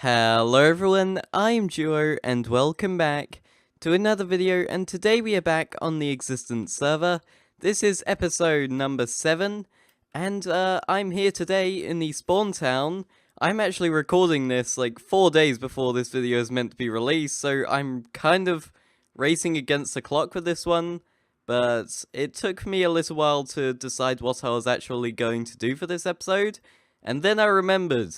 Hello everyone, I'm Duo and welcome back to another video, and today we are back on the Existence server. This is episode number 7 and I'm here today in the spawn town. I'm actually recording this like 4 days before this video is meant to be released, so I'm kind of racing against the clock with this one, but it took me a little while to decide what I was actually going to do for this episode, and then I remembered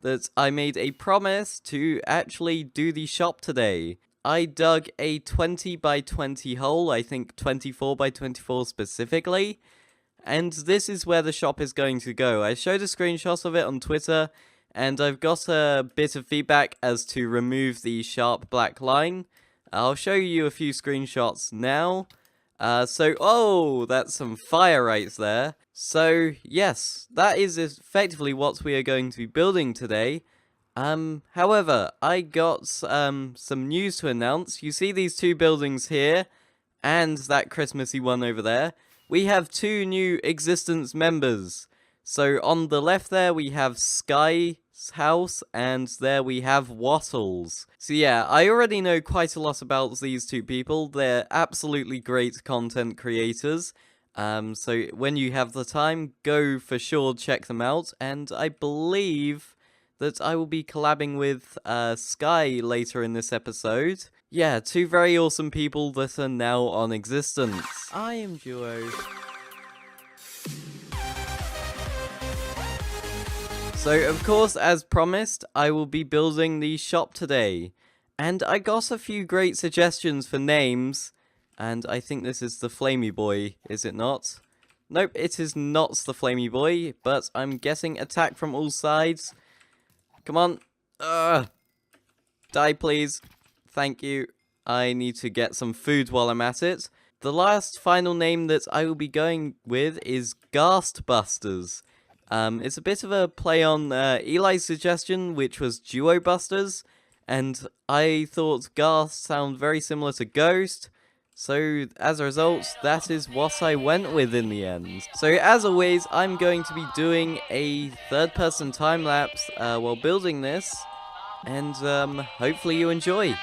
that I made a promise to actually do the shop today. I dug a 20 by 20 hole, I think 24 by 24 specifically, and this is where the shop is going to go. I showed a screenshot of it on Twitter, and I've got a bit of feedback as to remove the sharp black line. I'll show you a few screenshots now. Oh, that's some fire right there. So, yes, that is effectively what we are going to be building today. However, I got, some news to announce. You see these two buildings here, and that Christmassy one over there. We have two new Existence members. So, on the left there, we have Sky's house, and there we have Wattles. So yeah, I already know quite a lot about these two people. They're absolutely great content creators. So when you have the time, go for sure check them out, and I believe that I will be collabing with Sky later in this episode. Yeah, two very awesome people that are now on Existence. I am Duo. So of course, as promised, I will be building the shop today, and I got a few great suggestions for names. And I think this is the Flamey Boy, is it not? Nope, it is not the Flamey Boy, but I'm getting attacked from all sides. Come on. Die, please. Thank you. I need to get some food while I'm at it. The last final name that I will be going with is Ghastbusters. It's a bit of a play on Eli's suggestion, which was DuoGetsRekt, and I thought Ghast sounded very similar to Ghost. So, as a result, that is what I went with in the end. So, as always, I'm going to be doing a third-person time-lapse while building this, and hopefully you enjoy.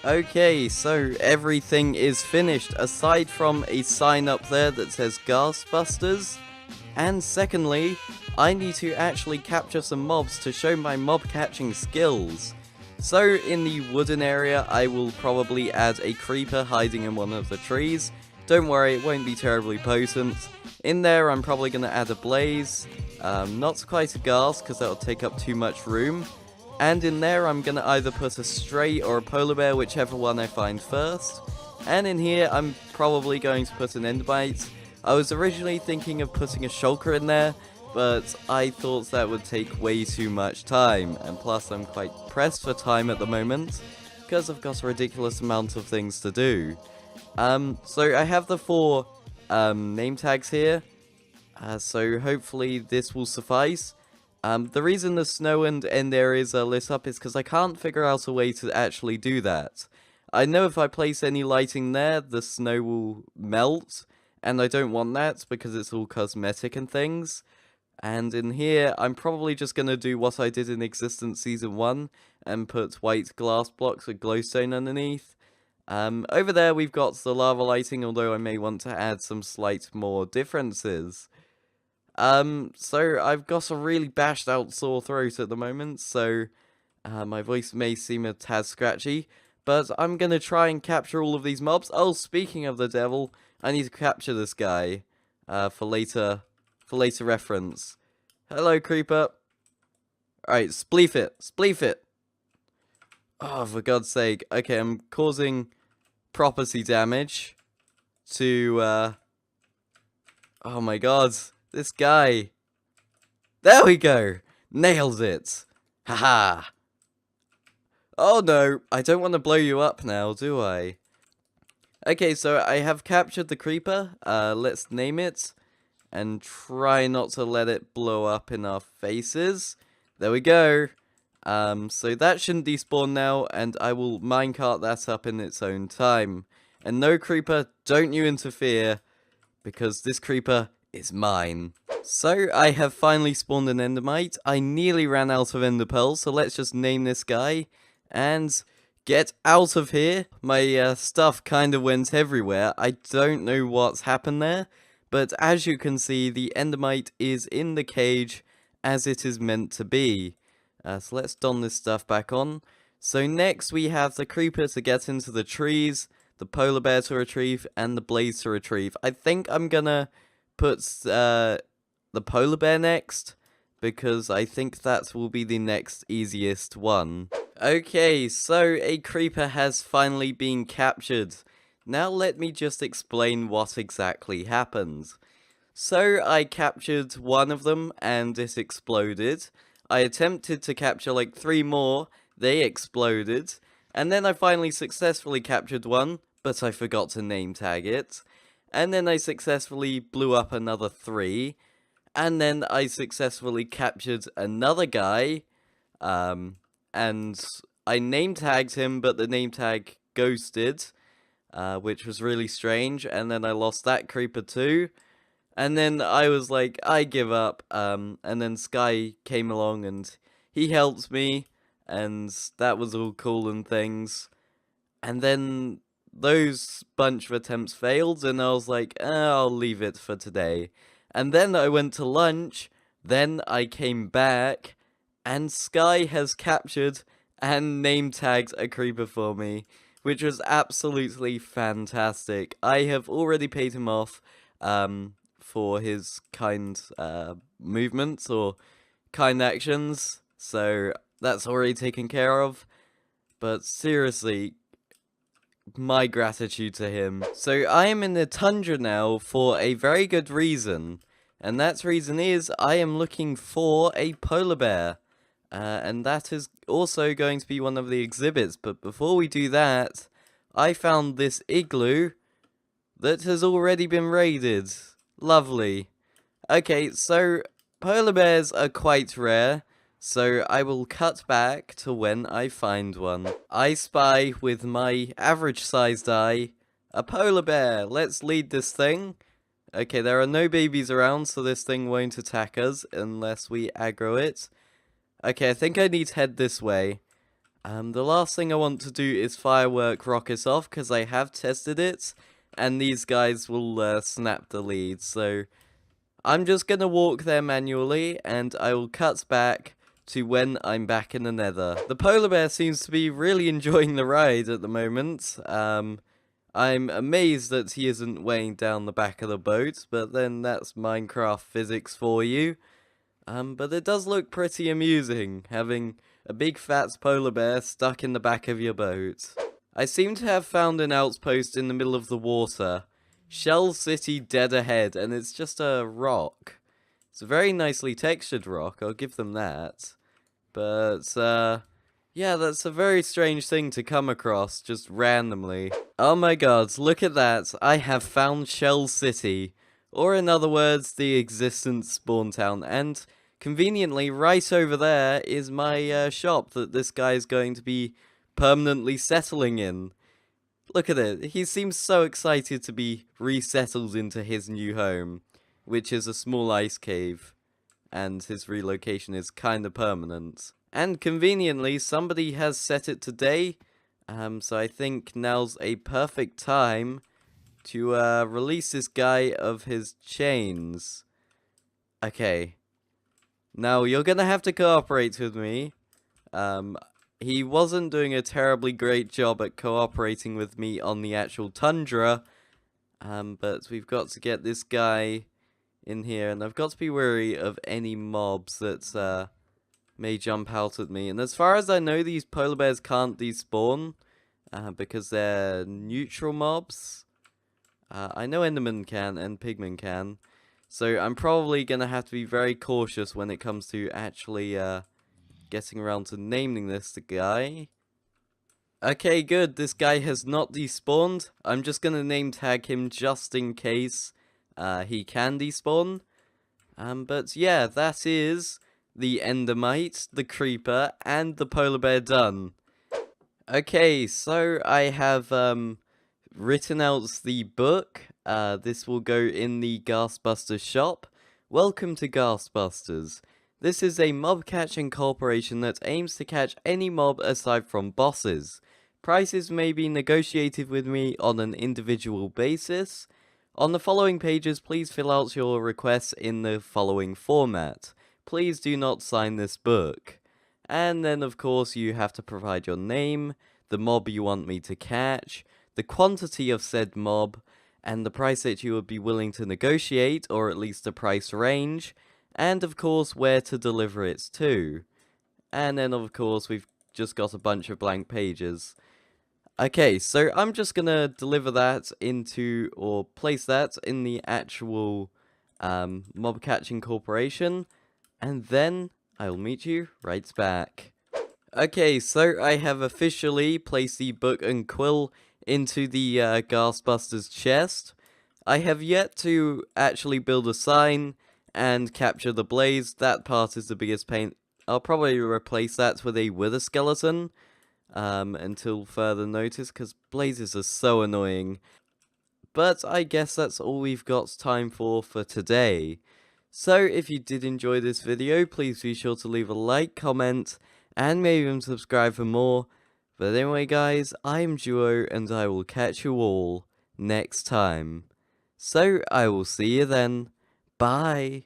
Okay, so everything is finished, aside from a sign up there that says Ghastbusters. And secondly, I need to actually capture some mobs to show my mob catching skills. So in the wooden area, I will probably add a creeper hiding in one of the trees. Don't worry, it won't be terribly potent. In there, I'm probably going to add a blaze. Not quite a ghast, because that'll take up too much room. And in there, I'm going to either put a stray or a polar bear, whichever one I find first. And in here, I'm probably going to put an enderbite. I was originally thinking of putting a shulker in there, but I thought that would take way too much time. And plus, I'm quite pressed for time at the moment, because I've got a ridiculous amount of things to do. So I have the 4 name tags here, so hopefully this will suffice. The reason the snow and end areas are lit up is because I can't figure out a way to actually do that. I know if I place any lighting there, the snow will melt, and I don't want that because it's all cosmetic and things. And in here, I'm probably just going to do what I did in Existence Season 1 and put white glass blocks with glowstone underneath. Over there, we've got the lava lighting, although I may want to add some slight more differences. So I've got a really bashed out sore throat at the moment, so my voice may seem a tad scratchy, but I'm gonna try and capture all of these mobs. Oh, speaking of the devil, I need to capture this guy, for later reference. Hello, creeper. Alright, spleef it, spleef it. Oh, for God's sake. Okay, I'm causing property damage to, oh my god, this guy. There we go! Nailed it! Haha! Oh no, I don't want to blow you up now, do I? Okay, so I have captured the creeper. Let's name it. And try not to let it blow up in our faces. There we go. So that shouldn't despawn now, and I will minecart that up in its own time. And no, creeper, don't you interfere, because this creeper is mine. So, I have finally spawned an endermite. I nearly ran out of ender pearls, so let's just name this guy. And get out of here. My stuff kind of went everywhere. I don't know what's happened there. But as you can see, the endermite is in the cage as it is meant to be. So let's don this stuff back on. So next we have the creeper to get into the trees, the polar bear to retrieve, and the blaze to retrieve. I think I'm gonna put the polar bear next, because I think that will be the next easiest one. Okay, so a creeper has finally been captured. Now let me just explain what exactly happened. So I captured one of them and it exploded. I attempted to capture like 3 more, they exploded. And then I finally successfully captured one, but I forgot to name tag it. And then I successfully blew up another 3. And then I successfully captured another guy. And I name tagged him, but the name tag ghosted. Which was really strange, and then I lost that creeper too, and then I was like, I give up, and then Sky came along and he helped me, and that was all cool and things, and then those bunch of attempts failed, and I was like, I'll leave it for today, and then I went to lunch, then I came back, and Sky has captured and name tagged a creeper for me, which was absolutely fantastic. I have already paid him off for his kind movements or kind actions, so that's already taken care of. But seriously, my gratitude to him. So I am in the tundra now for a very good reason, and that reason is I am looking for a polar bear. And that is also going to be one of the exhibits, but before we do that, I found this igloo that has already been raided. Lovely. Okay, so polar bears are quite rare, so I will cut back to when I find one. I spy with my average sized eye a polar bear. Let's lead this thing. Okay, there are no babies around, so this thing won't attack us unless we aggro it. Okay, I think I need to head this way. The last thing I want to do is firework rockets off, because I have tested it, and these guys will snap the lead, so I'm just gonna walk there manually, and I will cut back to when I'm back in the nether. The polar bear seems to be really enjoying the ride at the moment. I'm amazed that he isn't weighing down the back of the boat, but then that's Minecraft physics for you. But it does look pretty amusing, having a big fat polar bear stuck in the back of your boat. I seem to have found an outpost in the middle of the water. Shell City dead ahead, and it's just a rock. It's a very nicely textured rock, I'll give them that. But, yeah, that's a very strange thing to come across, just randomly. Oh my god, look at that, I have found Shell City. Or in other words, the existence spawn town, and conveniently right over there is my shop that this guy is going to be permanently settling in. Look at it, he seems so excited to be resettled into his new home, which is a small ice cave. and his relocation is kinda permanent. And conveniently, somebody has set it today, so I think now's a perfect time to release this guy of his chains. Okay. Now, you're gonna have to cooperate with me. He wasn't doing a terribly great job at cooperating with me on the actual tundra, but we've got to get this guy in here, and I've got to be wary of any mobs that may jump out at me. And as far as I know, these polar bears can't despawn, because they're neutral mobs. I know Enderman can, and Pigman can. So I'm probably gonna have to be very cautious when it comes to actually, getting around to naming this guy. Okay, good. This guy has not despawned. I'm just gonna name tag him just in case, he can despawn. But yeah, that is the Endermite, the Creeper, and the Polar Bear done. Okay, so I have, written out the book. This will go in the Ghastbusters shop. Welcome to Ghastbusters. This is a mob catching corporation that aims to catch any mob aside from bosses. Prices may be negotiated with me on an individual basis. On the following pages, please fill out your requests in the following format. Please do not sign this book. And then, of course, you have to provide your name, the mob you want me to catch, the quantity of said mob, and the price that you would be willing to negotiate, or at least a price range, and of course where to deliver it to. And then of course we've just got a bunch of blank pages. Okay, so I'm just gonna deliver that into, or place that in the actual mob catching corporation, and then I'll meet you right back. Okay, so I have officially placed the book and quill into the Ghastbusters chest. I have yet to actually build a sign and capture the blaze. That part is the biggest pain. I'll probably replace that with a wither skeleton until further notice, because blazes are so annoying. But I guess that's all we've got time for today. So if you did enjoy this video, please be sure to leave a like, comment, and maybe even subscribe for more. But anyway guys, I'm Duo, and I will catch you all next time. So I will see you then. Bye.